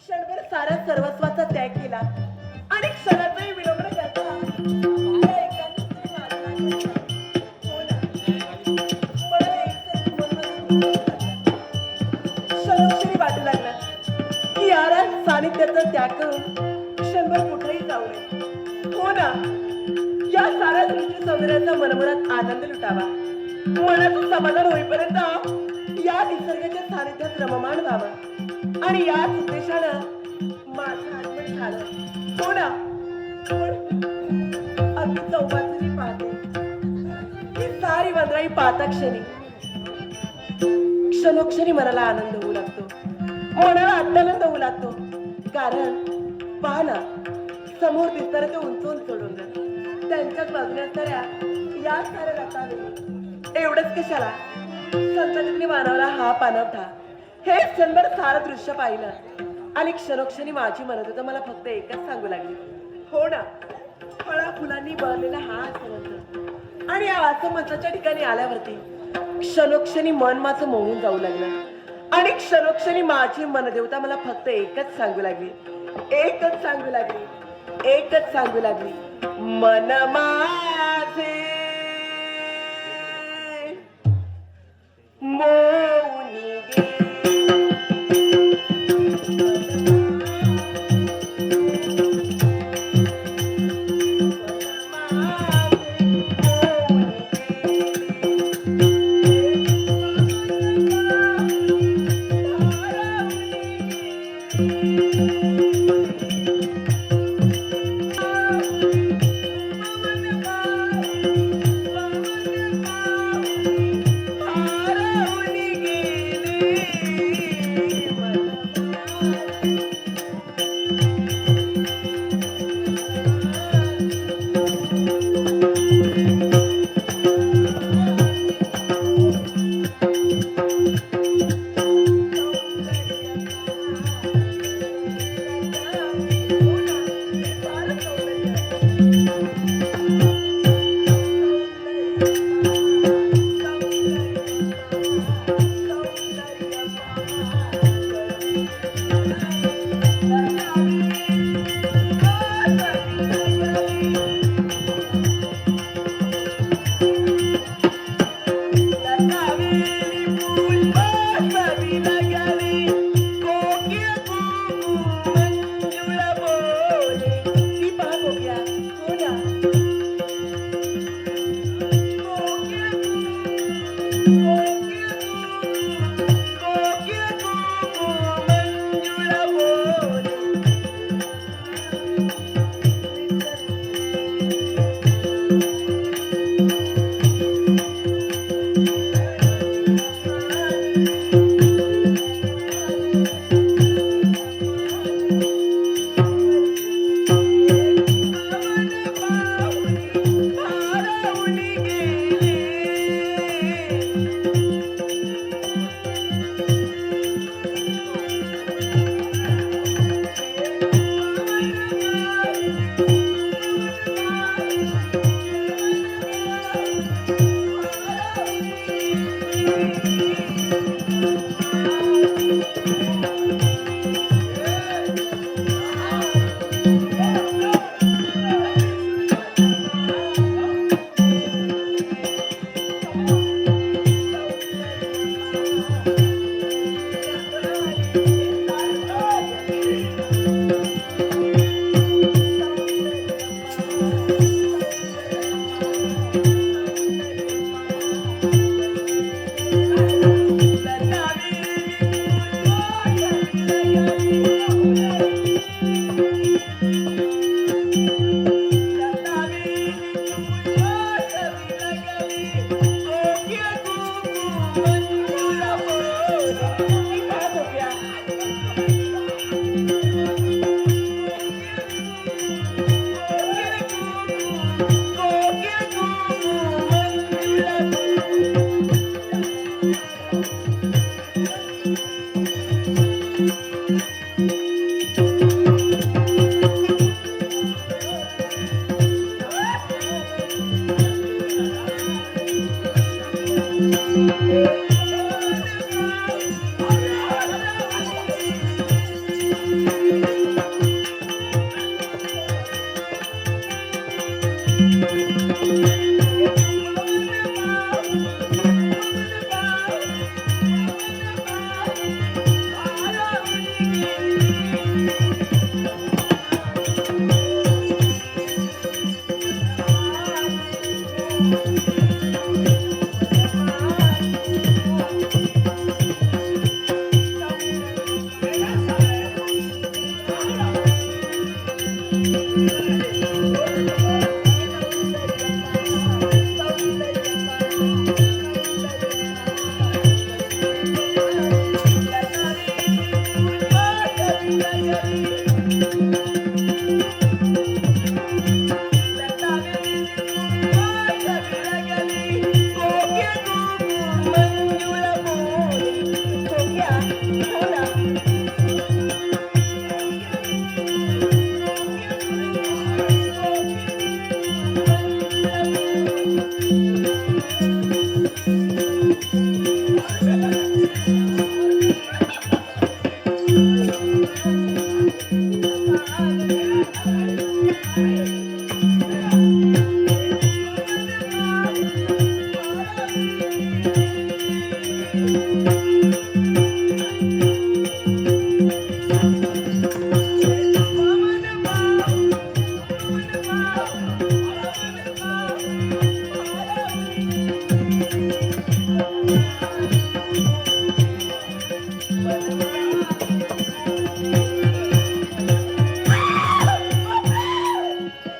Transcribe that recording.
क्षणभर साऱ्या सर्वस्वाचा त्याग केला आणि क्षणाचाही विलंब न करता त्या एकाने स्त्री माझ्या नाकात हो ना. मला एकतर मनमध्ये क्षणोक्षणी वाटू लागला की यारा सानिध्याचा त्याग करून क्षणभर कुठेही जाऊ नये. हो ना, या साऱ्या सृष्टी सौंदर्याचा मनमुरात आनंद लुटावा, मनाचं समाधान होईपर्यंत या निसर्गाच्या सानिध्यात रममाण व्हावं आणि याच उद्देशानं माझं आगमन झालं. हो ना, पण अगदी चौपाचरी पाहते ही सारी वंदराई पाहता क्षणी क्षणोक्षणी मनाला आनंद होऊ लागतो, मनाला अट्टानंद होऊ लागतो. कारण पहा ना, समोर दिसणारे ते उंच उंच डोंगर, त्यांच्याच बाजूने असणाऱ्या या साऱ्या रत्नागिरी, एवढंच कशाला संततीने मानवला हा पानवठा. हे क्षणभर सारं दृश्य पाहिलं आणि क्षणोक्षणी माझी म्हणत होतं मला फक्त एकच सांगू लागली. हो ना, फळा फुलांनी बहरलेला हा आसमंत आणि या आसमंताच्या ठिकाणी आल्यावरती क्षणोक्षणी मन माझं मोहून जाऊ लागलं आणि क्षणोक्षणी माझी मनदेवता मला फक्त एकच सांगू लागली, एकच सांगू लागली, एकच सांगू लागली. मन माझे मोनी गे